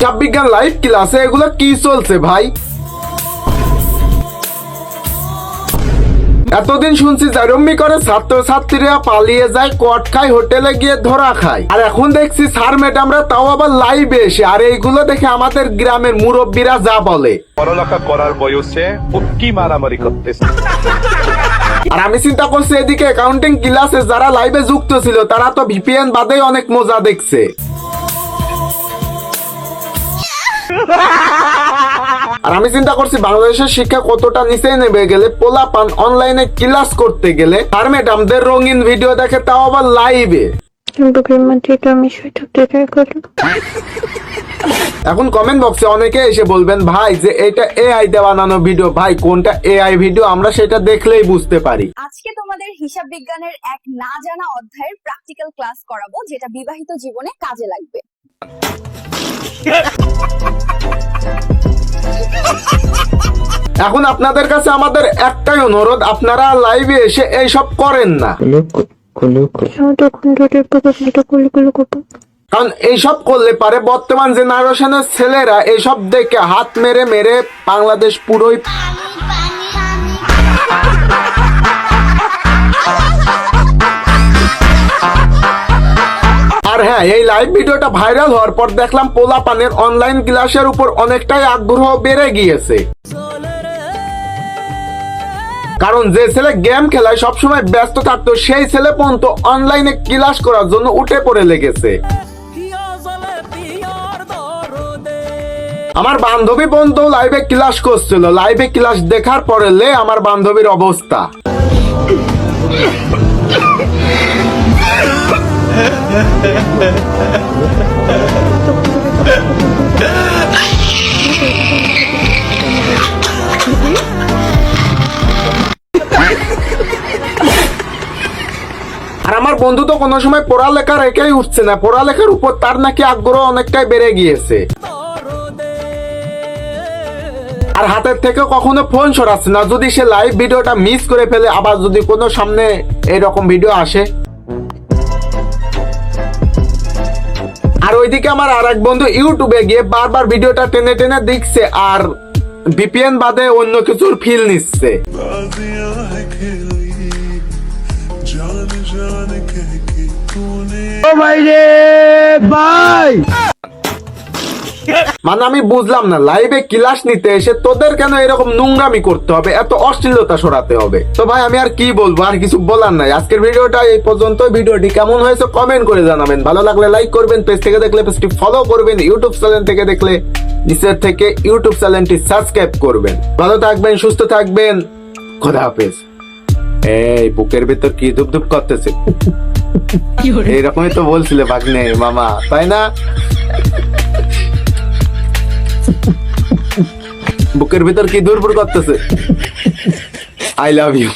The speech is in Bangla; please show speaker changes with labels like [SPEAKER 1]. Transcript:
[SPEAKER 1] হিসাব বিজ্ঞান লাইভ ক্লাসে এগুলো কি চলছে ভাই? এতদিন শুনছি জারম্মি করে ছাত্রছাত্রীরা পালিয়ে যায়, কট খায়, হোটেলে গিয়ে ধরা খায়, আর এখন দেখছি স্যার ম্যাডামরা তাও আবার লাইভে এসে, আর এইগুলো দেখে আমাদের গ্রামের মুরব্বীরা যা বলে,
[SPEAKER 2] পড়ালেখা করার বয়সে কি মারামারি করতেছে।
[SPEAKER 1] আর আমি চিন্তা করছি এদিকে অ্যাকাউন্টিং ক্লাসে যারা লাইভে যুক্ত ছিল তারা তো ভিপিএন বাদেই অনেক মজা দেখছে। আর আমি চিন্তা করছি বাংলাদেশের শিক্ষা কতটা নিচে নেমে গেলে পোলাপান অনলাইনে ক্লাস করতে গেলে স্যার ম্যাডামদের রঙিন ভিডিও দেখে, তাও আবার লাইভে। এখন কমেন্ট বক্সে অনেকে এসে বলবেন ভাই যে এটা এআই দিয়ে বানানো ভিডিও। ভাই কোনটা এআই ভিডিও আমরা সেটা দেখলেই বুঝতে পারি।
[SPEAKER 3] আজকে তোমাদের হিসাব বিজ্ঞানের এক না জানা অধ্যায়ের প্র্যাকটিক্যাল ক্লাস করাবো, যেটা বিবাহিত জীবনে কাজে লাগবে।
[SPEAKER 1] এখন আপনাদের কাছে আমাদের একটাই অনুরোধ, আপনারা লাইভে এসে এইসব করেন না, কারণ এইসব করলে পারে বর্তমান জেনারেশনের ছেলেরা এইসব দেখে হাত মেরে মেরে বাংলাদেশ পুরোই। আর হ্যাঁ, এই লাইভ ভিডিওটা ভাইরাল হওয়ার পর দেখলাম পোলাপানের অনলাইন ক্লাসের উপর অনেকটাই আগ্রহ বেড়ে গিয়েছে, কারণ যে ছেলে গেম খেলায় সবসময় ব্যস্ত থাকতো সেই ছেলে পর্যন্ত অনলাইনে ক্লাস করার জন্য উঠে পড়ে লেগেছে। আমার বান্ধবী পর্যন্ত লাইভে ক্লাস করছিল, লাইভে ক্লাস দেখার পরে আমার বান্ধবীর অবস্থা। আর আমার বন্ধু তো কোনো সময় পড়ালেখা রেখেই উঠছে না, পড়ালেখার উপর তার নাকি আগ্রহ অনেকটাই বেড়ে গিয়েছে, আর হাতের থেকে কখনো ফোন সরাচ্ছে না। যদি সে লাইভ ভিডিওটা মিস করে ফেলে, আবার যদি কোনো সামনে এরকম ভিডিও আসে। আর ওইদিকে আমার আর এক বন্ধু ইউটিউবে গিয়ে বারবার ভিডিওটা টেনে টেনে দেখছে, আর ভিপিএন বাদে অন্য কিছুর ফিল নিচ্ছে। মানে আমি বুঝলাম না, লাইভে ক্লাস নিতে এসে তোদের কেন এরকম নোংরামি করতে হবে, এত অশ্লীলতা সরাতে হবে? তো ভাই আমি আর কি বলবো, আর কিছু বলার নাই। আজকের ভিডিওটা এই পর্যন্ত। ভিডিওটি কেমন হয়েছে কমেন্ট করে জানাবেন, ভালো লাগলে লাইক করবেন, পেজ থেকে দেখলে পেজটি ফলো করবেন, ইউটিউব চ্যানেল থেকে দেখলে নিচের থেকে ইউটিউব চ্যানেলটি সাবস্ক্রাইব করবেন। ভালো থাকবেন, সুস্থ থাকবেন, খোদা হাফেজ। এই বুকের ভিতর কি ধুপ ধুপ করতেছে? এইরকমই তো বলছিলে ভাগ্নে মামা, তাই না? বুকের ভিতর কি দুর্বল করতেছে? I love you.